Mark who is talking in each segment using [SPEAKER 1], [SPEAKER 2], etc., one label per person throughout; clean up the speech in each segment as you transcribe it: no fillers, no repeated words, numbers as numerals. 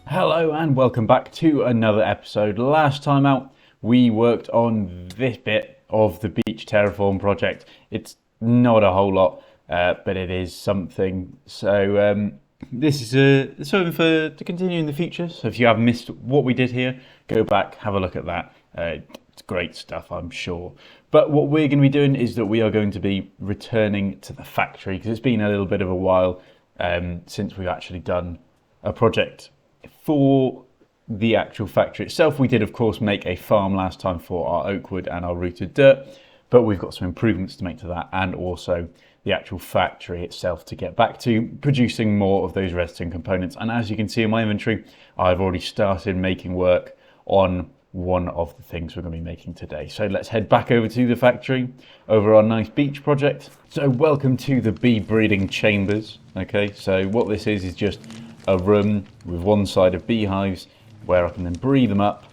[SPEAKER 1] Hello and welcome back to another episode. Last time out we worked on this bit of the beach terraform project. It's not a whole lot, but it is something. So this is something to continue in the future. So if you have missed what we did here, go back, have a look at that. It's great stuff, I'm sure. But what we're going to be doing is that we are going to be returning to the factory because it's been a little bit of a while since we've actually done a project for the actual factory itself. We did, of course, make a farm last time for our oak wood and our rooted dirt, but we've got some improvements to make to that, and also the actual factory itself to get back to producing more of those redstone components. And as you can see in my inventory, I've already started making work on one of the things we're going to be making today. So let's head back over to the factory, over our nice beach project. So welcome to the bee breeding chambers. Okay, so what this is just a room with one side of beehives where I can then breed them up,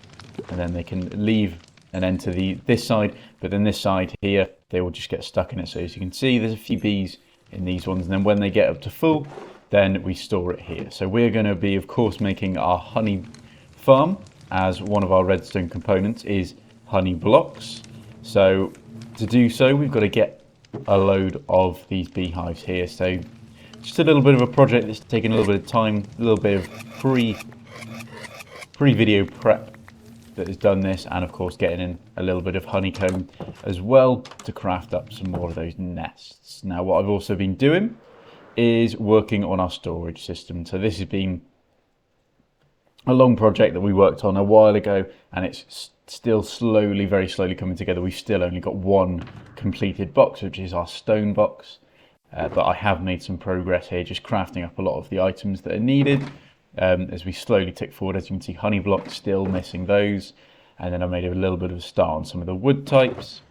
[SPEAKER 1] and then they can leave and enter this side, but then this side here they will just get stuck in it. So as you can see, there's a few bees in these ones, and then when they get up to full, then we store it here. So we're going to be, of course, making our honey farm, as one of our redstone components is honey blocks. So to do so, we've got to get a load of these beehives here. So just a little bit of a project that's taken a little bit of time, a little bit of pre-video prep that has done this, and of course getting in a little bit of honeycomb as well to craft up some more of those nests. Now what I've also been doing is working on our storage system. So this has been a long project that we worked on a while ago, and it's still slowly, very slowly coming together. We've still only got one completed box, which is our stone box. But I have made some progress here, just crafting up a lot of the items that are needed as we slowly tick forward. As you can see, honey blocks, still missing those. And then I made a little bit of a start on some of the wood types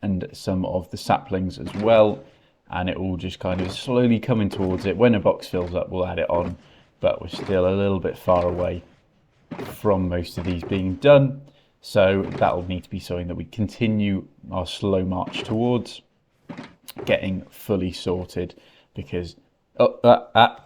[SPEAKER 1] and some of the saplings as well. And it all just kind of slowly coming towards it. When a box fills up, we'll add it on. But we're still a little bit far away from most of these being done. So that will need to be something that we continue our slow march towards getting fully sorted, because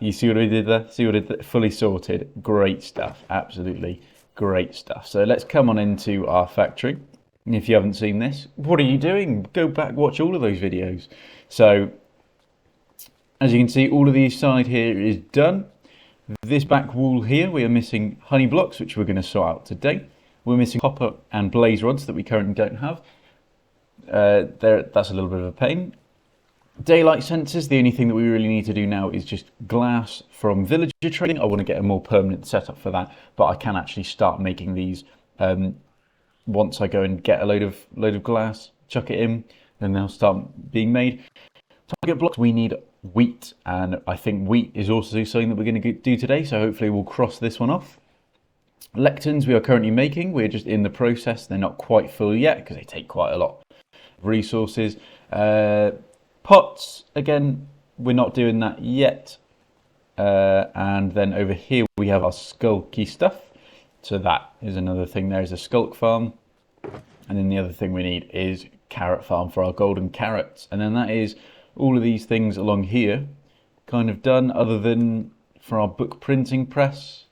[SPEAKER 1] you see what I did there? See what I did? Fully sorted. Great stuff. Absolutely great stuff. So let's come on into our factory. And if you haven't seen this, what are you doing? Go back, watch all of those videos. So as you can see, all of the side here is done. This back wall here, we are missing honey blocks, which we're going to sort out today. We're missing copper and blaze rods that we currently don't have. That's a little bit of a pain. Daylight sensors, the only thing that we really need to do now is just glass from villager trading. I want to get a more permanent setup for that, but I can actually start making these once I go and get a load of glass, chuck it in, then they'll start being made. Target blocks, we need wheat, and I think wheat is also something that we're going to do today, so hopefully we'll cross this one off. Lectins we are currently making, we're just in the process. They're not quite full yet because they take quite a lot of resources. Pots, again, we're not doing that yet. And then over here we have our skulky stuff. So that is another thing. There's a skulk farm. And then the other thing we need is carrot farm for our golden carrots. And then that is all of these things along here kind of done, other than for our book printing press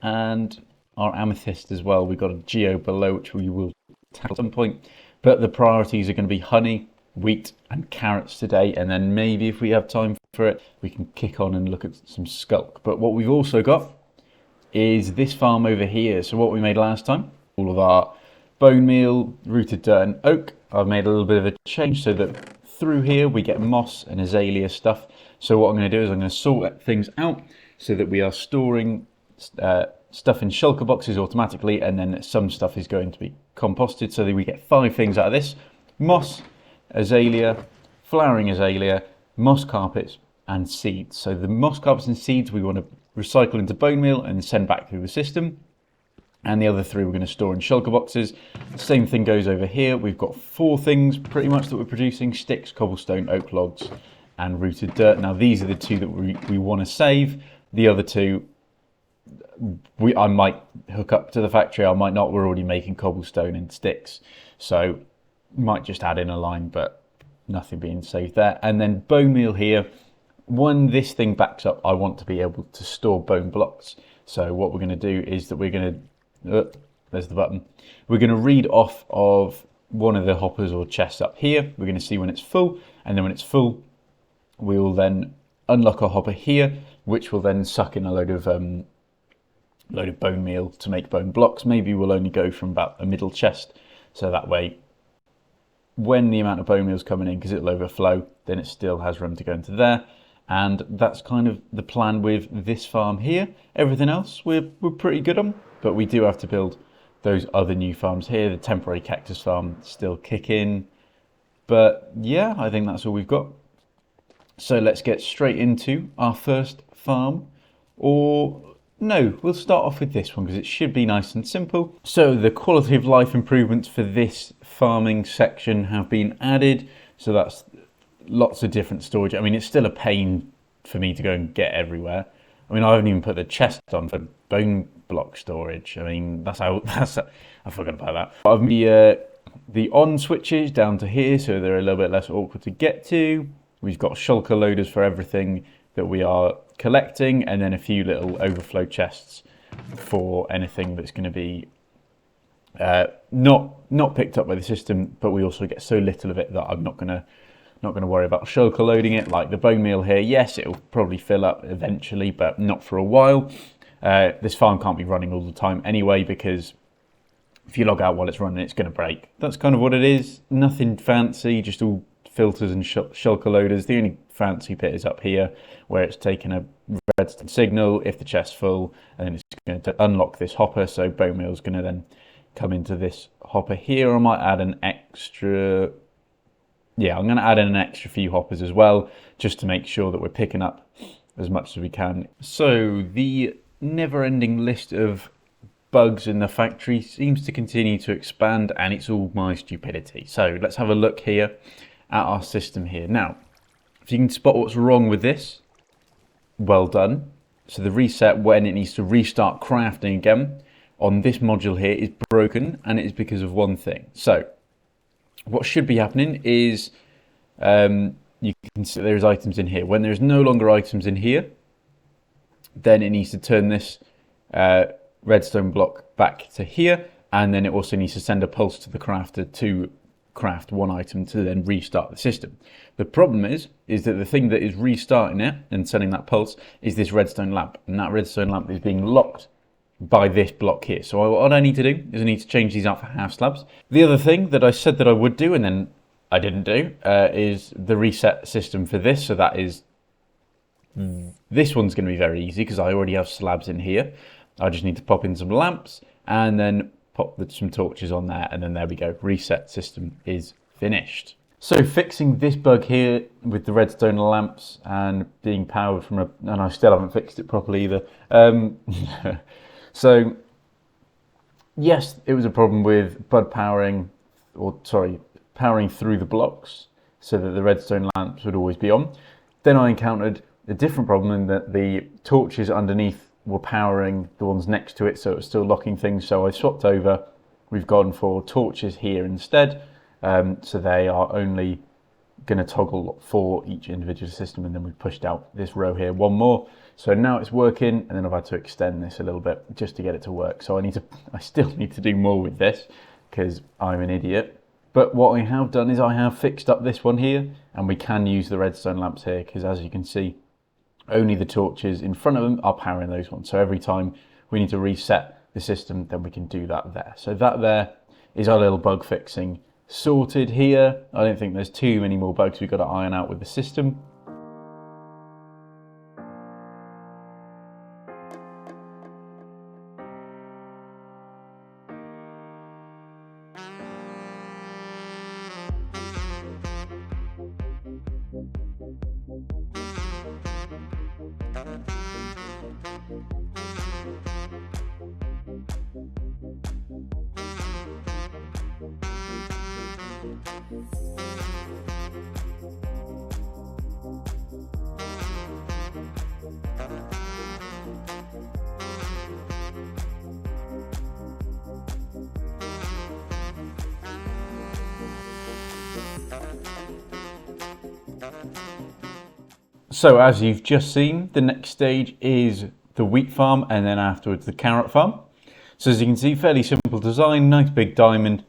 [SPEAKER 1] and our amethyst as well. We've got a geo below, which we will tackle at some point. But the priorities are going to be honey, wheat and carrots today, and then maybe if we have time for it, we can kick on and look at some skulk. But what we've also got is this farm over here. So what we made last time, all of our bone meal, rooted dirt and oak, I've made a little bit of a change so that through here we get moss and azalea stuff. So what I'm going to do is I'm going to sort things out so that we are storing stuff in shulker boxes automatically, and then some stuff is going to be composted, so that we get 5 things out of this: moss, azalea, flowering azalea, moss carpets and seeds. So the moss carpets and seeds we want to recycle into bone meal and send back through the system, and the other 3 we're going to store in shulker boxes. Same thing goes over here. We've got 4 things pretty much that we're producing: sticks, cobblestone, oak logs and rooted dirt. Now these are the 2 that we want to save. The other 2 I might hook up to the factory, I might not. We're already making cobblestone and sticks, so might just add in a line, but nothing being saved there. And then bone meal here, when this thing backs up, I want to be able to store bone blocks. So what we're going to do is that we're going to, there's the button, we're going to read off of one of the hoppers or chests up here. We're going to see when it's full, and then when it's full, we will then unlock a hopper here, which will then suck in a load of bone meal to make bone blocks. Maybe we'll only go from about a middle chest, so that way when the amount of bone meal is coming in, because it'll overflow, then it still has room to go into there. And that's kind of the plan with this farm here. Everything else we're pretty good on, but we do have to build those other new farms here. The temporary cactus farm still kicking, but yeah, I think that's all we've got. So let's get straight into our first farm, or no, we'll start off with this one because it should be nice and simple. So the quality of life improvements for this farming section have been added. So that's lots of different storage. I mean, it's still a pain for me to go and get everywhere. I mean, I haven't even put the chest on for bone block storage. I mean, I forgot about that. I've moved the on switches down to here, so they're a little bit less awkward to get to. We've got shulker loaders for everything that we are collecting, and then a few little overflow chests for anything that's going to be not picked up by the system, but we also get so little of it that I'm not going to worry about shulker loading it. Like the bone meal here, yes, it'll probably fill up eventually, but not for a while. This farm can't be running all the time anyway, because if you log out while it's running, it's going to break. That's kind of what it is. Nothing fancy, just all filters and shulker loaders. The only fancy bit is up here where it's taken a redstone signal if the chest's full, and then it's going to unlock this hopper. So bone meal is going to then come into this hopper here. I might add an extra, yeah, I'm going to add in an extra few hoppers as well, just to make sure that we're picking up as much as we can. So the never-ending list of bugs in the factory seems to continue to expand, and it's all my stupidity. So let's have a look here at our system here. Now, if you can spot what's wrong with this, well done. So the reset when it needs to restart crafting again on this module here is broken, and it is because of one thing. So what should be happening is you can see there's items in here. When there's no longer items in here, then it needs to turn this redstone block back to here, and then it also needs to send a pulse to the crafter to craft one item to then restart the system. The problem is that the thing that is restarting it and sending that pulse is this redstone lamp, and that redstone lamp is being locked by this block here. So what I need to do is I need to change these out for half slabs. The other thing that I said that I would do and then I didn't do is the reset system for this. So that is, this one's going to be very easy because I already have slabs in here. I just need to pop in some lamps and then pop some torches on there, and then there we go. Reset system is finished. So fixing this bug here with the redstone lamps and being powered from and I still haven't fixed it properly either. So yes, it was a problem with powering through the blocks so that the redstone lamps would always be on. Then I encountered a different problem in that the torches underneath were powering the ones next to it, so it was still locking things. So I swapped over. We've gone for torches here instead, so they are only going to toggle for each individual system, and then we've pushed out this row here one more. So now it's working, and then I've had to extend this a little bit just to get it to work. So I still need to do more with this because I'm an idiot. But what I have done is I have fixed up this one here, and we can use the redstone lamps here because, as you can see, only the torches in front of them are powering those ones. So every time we need to reset the system, then we can do that there. So that there is our little bug fixing sorted here. I don't think there's too many more bugs we've got to iron out with the system. So as you've just seen, the next stage is the wheat farm, and then afterwards the carrot farm. So as you can see, fairly simple design, nice big diamond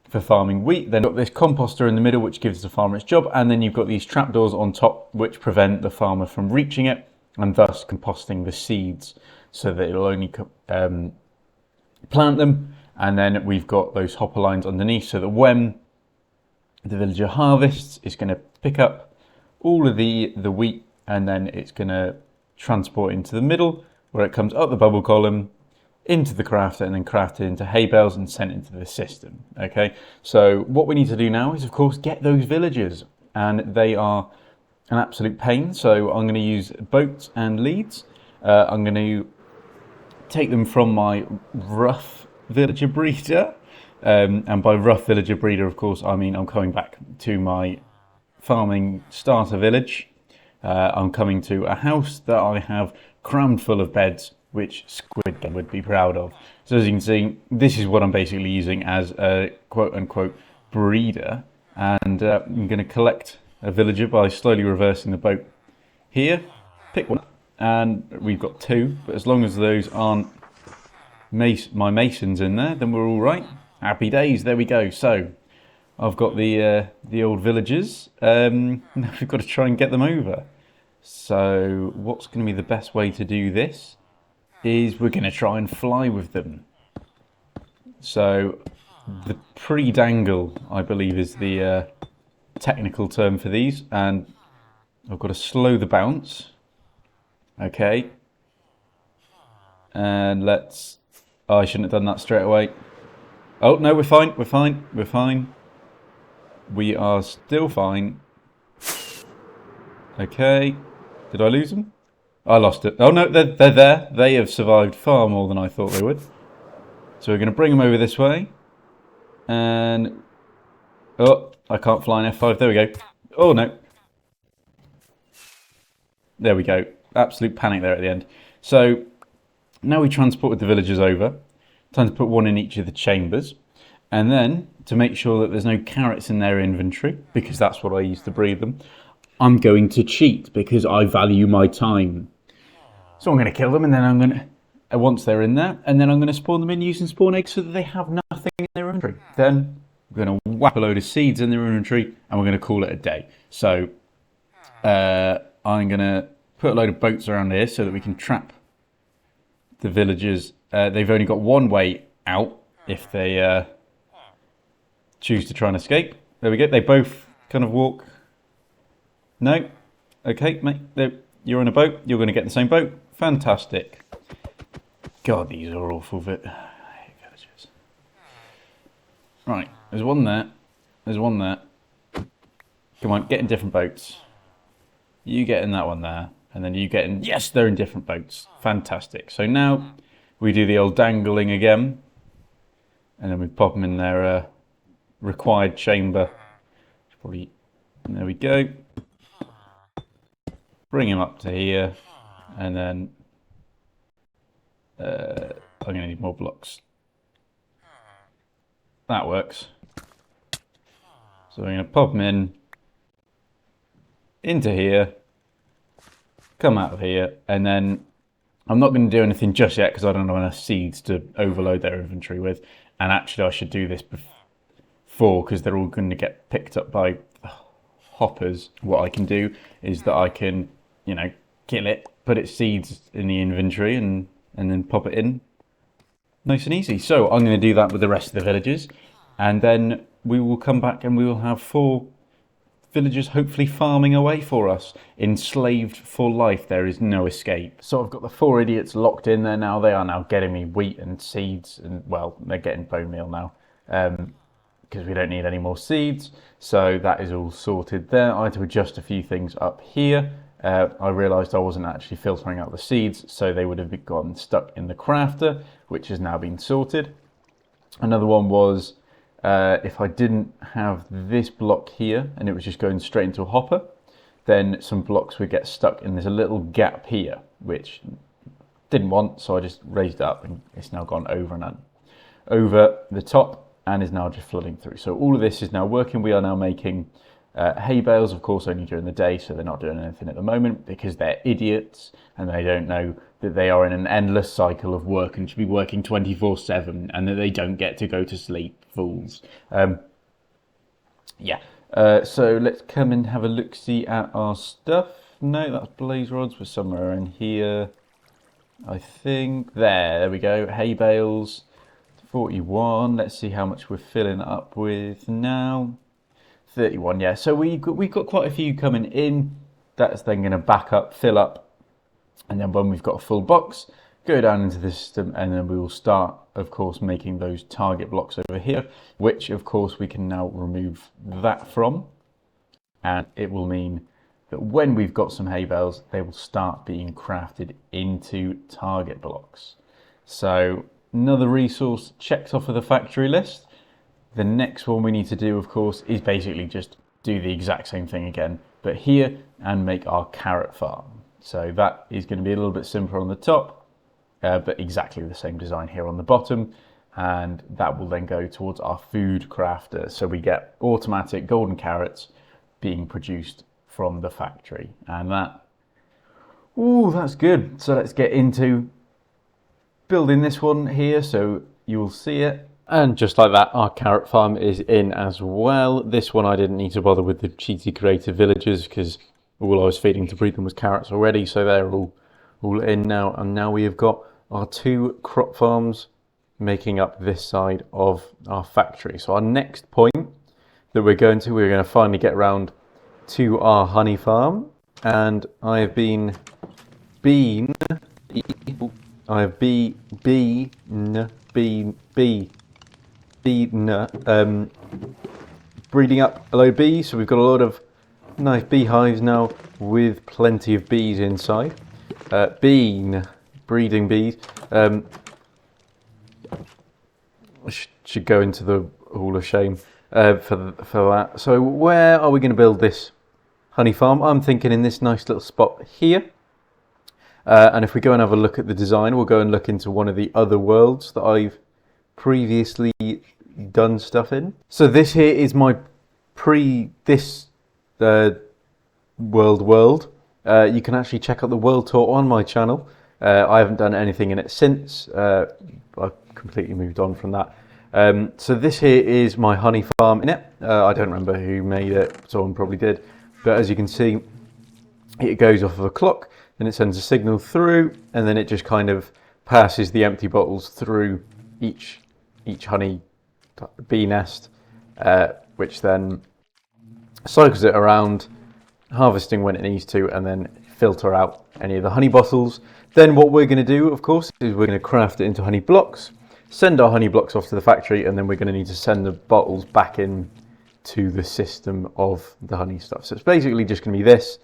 [SPEAKER 1] for farming wheat. Then you've got this composter in the middle, which gives the farmer its job, and then you've got these trapdoors on top, which prevent the farmer from reaching it, and thus composting the seeds, so that it'll only plant them. And then we've got those hopper lines underneath, so that when the villager harvests, it's going to pick up all of the wheat, and then it's going to transport into the middle, where it comes up the bubble column, into the crafter, and then crafted into hay bales and sent into the system. Okay, so what we need to do now is, of course, get those villagers, and they are an absolute pain. So I'm going to use boats and leads. I'm going to take them from my rough villager breeder, and by rough villager breeder, of course, I mean I'm coming back to my farming starter village. I'm coming to a house that I have crammed full of beds, which Squid Game would be proud of. So as you can see, this is what I'm basically using as a quote-unquote breeder. And I'm going to collect a villager by slowly reversing the boat here. Pick one up, and we've got two. But as long as those aren't my masons in there, then we're all right. Happy days, there we go. So I've got the old villagers. Now we've got to try and get them over. So what's going to be the best way to do this is we're going to try and fly with them. So the pre-dangle, I believe, is the technical term for these, and I've got to slow the bounce. Okay, and let's... Oh, I shouldn't have done that straight away. Oh no, we're fine, we're fine, we're fine. We are still fine. Okay, did I lose them? I lost it. Oh no, they're there. They have survived far more than I thought they would. So we're going to bring them over this way. And... Oh, I can't fly an F5. There we go. Oh no. There we go. Absolute panic there at the end. So now we transported the villagers over. Time to put one in each of the chambers. And then, to make sure that there's no carrots in their inventory, because that's what I use to breed them, I'm going to cheat because I value my time. So I'm going to kill them, and then I'm going to, once they're in there, and then I'm going to spawn them in using spawn eggs so that they have nothing in their inventory. Then we're going to whack a load of seeds in their inventory, and we're going to call it a day. So I'm going to put a load of boats around here so that we can trap the villagers. They've only got one way out if they choose to try and escape. There we go. They both kind of walk. No. Okay, mate. You're on a boat. You're going to get in the same boat. Fantastic. God, these are awful. I hate villagers. Right. There's one there. There's one there. Come on, get in different boats. You get in that one there. And then you get in... Yes, they're in different boats. Fantastic. So now we do the old dangling again. And then we pop them in their required chamber. Probably... There we go. Bring him up to here. And then... I'm going to need more blocks. That works. So I'm going to pop them in. Into here. Come out of here, and then I'm not going to do anything just yet because I don't have enough seeds to overload their inventory with. And actually I should do this before, because they're all going to get picked up by hoppers. What I can do is that I can, you know, kill it, put its seeds in the inventory, and then pop it in. Nice and easy. So I'm going to do that with the rest of the villagers, and then we will come back and we will have 4 villagers hopefully farming away for us. Enslaved for life, there is no escape. So I've got the 4 idiots locked in there now. They are now getting me wheat and seeds, and well, they're getting bone meal now, because we don't need any more seeds. So that is all sorted there. I had to adjust a few things up here. I realised I wasn't actually filtering out the seeds, so they would have gotten stuck in the crafter, which has now been sorted. Another one was if I didn't have this block here and it was just going straight into a hopper, then some blocks would get stuck and there's a little gap here, which didn't want, so I just raised it up and it's now gone over and over the top and is now just flooding through. So all of this is now working. We are now making hay bales, of course, only during the day, so they're not doing anything at the moment because they're idiots and they don't know that they are in an endless cycle of work and should be working 24/7, and that they don't get to go to sleep. Fools. Yeah. So let's come and have a look-see at our stuff. No, that's blaze rods. We're somewhere in here, I think. There we go. Hay bales, 41. Let's see how much we're filling up with now. 31, yeah. So we've got quite a few coming in. That's then going to back up, fill up, and then when we've got a full box, go down into the system, and then we will start, of course, making those target blocks over here, which, of course, we can now remove that from. And it will mean that when we've got some hay bales, they will start being crafted into target blocks. So another resource checked off of the factory list. The next one we need to do, of course, is basically just do the exact same thing again, but here, and make our carrot farm. So that is going to be a little bit simpler on the top, but exactly the same design here on the bottom. And that will then go towards our food crafter. So we get automatic golden carrots being produced from the factory. And that's good. So let's get into building this one here, so you will see it. And just like that, our carrot farm is in as well. This one I didn't need to bother with the cheaty creative villagers because all I was feeding to breed them was carrots already, so they're all in now. And now we have got our 2 crop farms making up this side of our factory. So our next point that we're going to finally get around to our honey farm. And I have been breeding up a load of bees. So we've got a lot of nice beehives now with plenty of bees inside. Breeding bees. Should go into the Hall of Shame for that. So where are we going to build this honey farm? I'm thinking in this nice little spot here. And if we go and have a look at the design, we'll go and look into one of the other worlds that I've previously done stuff in. So this here is my world. You can actually check out the world tour on my channel. I haven't done anything in it since. I've completely moved on from that. So this here is my honey farm in it. I don't remember who made it. Someone probably did. But as you can see, it goes off of a clock, and it sends a signal through, and then it just kind of passes the empty bottles through each honey bee nest, which then cycles it around, harvesting when it needs to, and then filter out any of the honey bottles. Then what we're going to do, of course, is we're going to craft it into honey blocks, send our honey blocks off to the factory, and then we're going to need to send the bottles back in to the system of the honey stuff. So it's basically just going to be this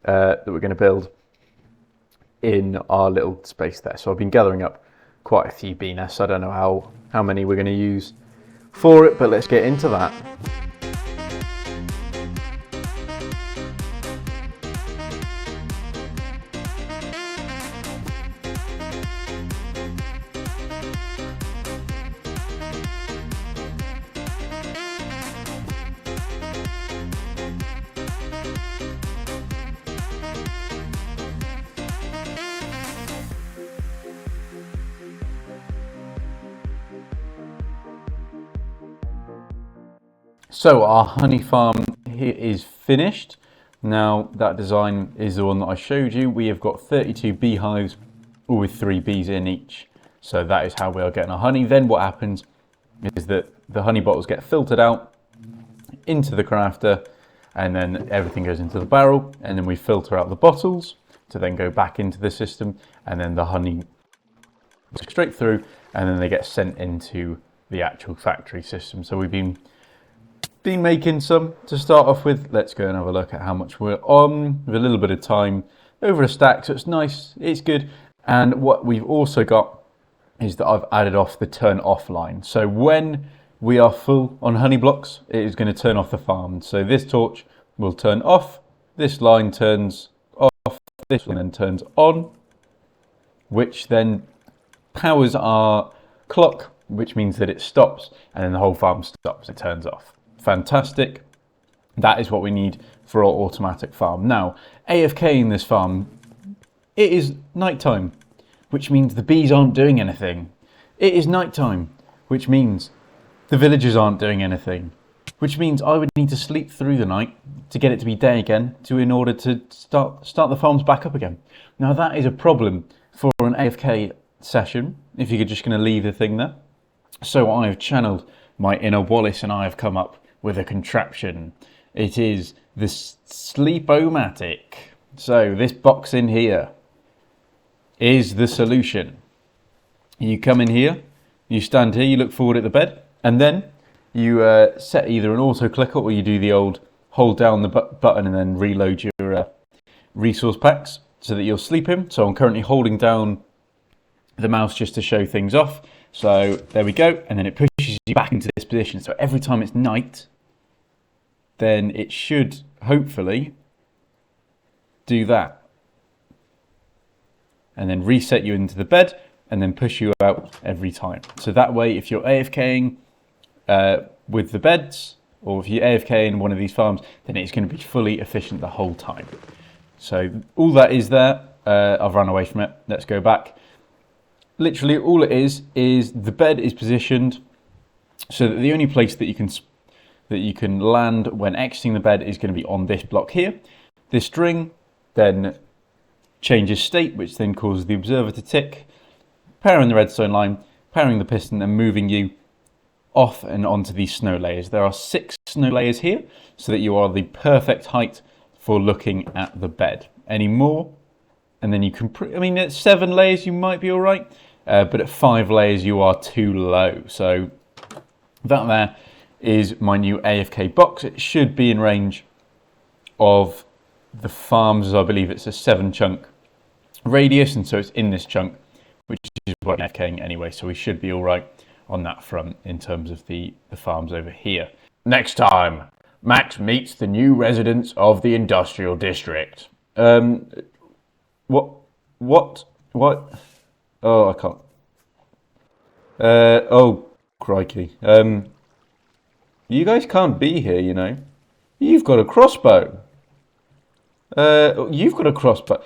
[SPEAKER 1] that we're going to build in our little space there. So I've been gathering up quite a few bee nests. I don't know how many we're going to use for it, but let's get into that. So our honey farm here is finished. Now that design is the one that I showed you. We have got 32 beehives, all with 3 bees in each. So that is how we are getting our honey. Then what happens is that the honey bottles get filtered out into the crafter, and then everything goes into the barrel, and then we filter out the bottles to then go back into the system, and then the honey straight through, and then they get sent into the actual factory system. So we've been making some to start off with. Let's go and have a look at how much we're on with a little bit of time over a stack. So it's nice, it's good. And what we've also got is that I've added off the turn off line. So when we are full on honey blocks, it is going to turn off the farm. So this torch will turn off, this line turns off, this one then turns on, which then powers our clock, which means that it stops, and then the whole farm stops, it turns off. Fantastic. That is what we need for our automatic farm. Now, AFK in this farm, it is nighttime. which means the bees aren't doing anything. It is night time, which means the villagers aren't doing anything, which means I would need to sleep through the night to get it to be day again in order to start the farms back up again. Now that is a problem for an AFK session, if you're just going to leave the thing there. So I have channeled my inner Wallace and I have come up with a contraption. It is the Sleep-O-Matic. So this box in here is the solution. You come in here, you stand here, you look forward at the bed, and then you set either an auto clicker or you do the old hold down the button and then reload your resource packs so that you'll sleep in. So I'm currently holding down the mouse just to show things off. So there we go, and then it pushes you back into this position. So every time it's night, then it should hopefully do that. And then reset you into the bed and then push you out every time. So that way, if you're AFKing with the beds, or if you're AFK in one of these farms, then it's going to be fully efficient the whole time. So all that is there. I've run away from it. Let's go back. Literally all it is the bed is positioned so that the only place that you can land when exiting the bed is going to be on this block here. This string then changes state, which then causes the observer to tick, powering the redstone line, powering the piston, and moving you off and onto these snow layers. There are 6 snow layers here, so that you are the perfect height for looking at the bed. Any more, and then you can, at 7 layers you might be all right, but at 5 layers you are too low. So that there is my new AFK box. It should be in range of the farms, I believe it's a 7 chunk radius, and so it's in this chunk, which is what I'm AFKing anyway, so we should be all right on that front in terms of the farms over here. Next time, Max meets the new residents of the industrial district. What? Oh, I can't. Oh, crikey. You guys can't be here, you know. You've got a crossbow. You've got a crossbow.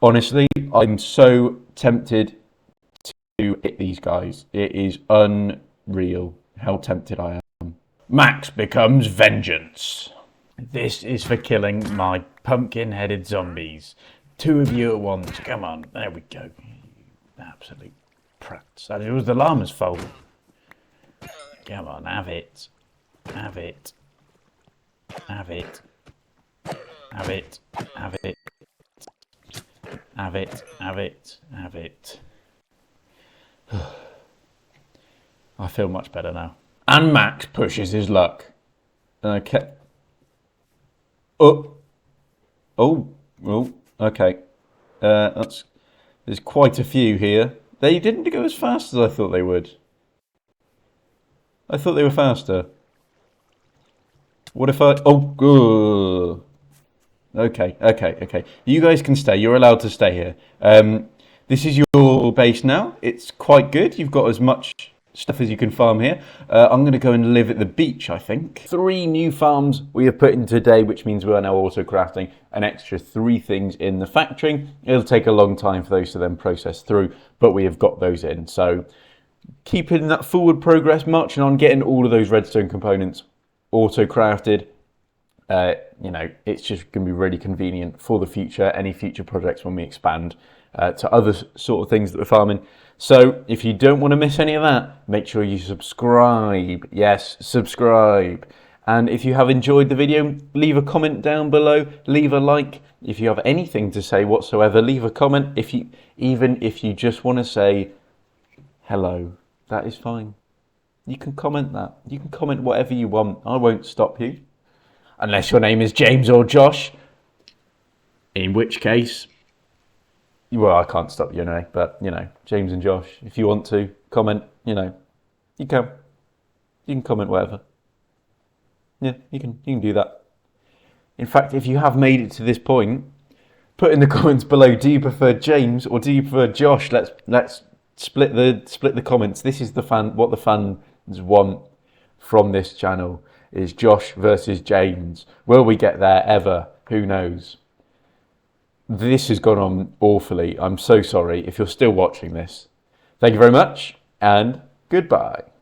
[SPEAKER 1] Honestly, I'm so tempted to hit these guys. It is unreal how tempted I am. Max becomes vengeance. This is for killing my pumpkin-headed zombies. 2 of you at once. Come on, there we go. Absolute prats. It was the llama's fault. Come on, have it. Have it. Have it. Have it. Have it. Have it. Have it. Have it. I feel much better now. And Max pushes his luck. Okay. Oh. Okay. There's quite a few here. They didn't go as fast as I thought they would. I thought they were faster. What if I... Oh, good. Okay. You guys can stay. You're allowed to stay here. This is your base now. It's quite good. You've got as much stuff as you can farm here. I'm going to go and live at the beach, I think. 3 new farms we have put in today, which means we are now also crafting an extra 3 things in the factory. It'll take a long time for those to then process through, but we have got those in. So keeping that forward progress, marching on, getting all of those redstone components auto crafted. It's just going to be really convenient for the future, any future projects when we expand to other sort of things that we're farming. So if you don't want to miss any of that, make sure you subscribe. Yes, subscribe. And if you have enjoyed the video, leave a comment down below, leave a like. If you have anything to say whatsoever, leave a comment. Even if you just want to say hello, that is fine. You can comment that. You can comment whatever you want. I won't stop you. Unless your name is James or Josh. In which case, well, I can't stop you anyway, but, James and Josh, if you want to comment, you can. You can comment whatever. Yeah, you can do that. In fact, if you have made it to this point, put in the comments below, do you prefer James or do you prefer Josh? Let's split the comments. This is what the fans want from this channel, is Josh versus James. Will we get there ever? Who knows? This has gone on awfully. I'm so sorry if you're still watching this. Thank you very much, and goodbye.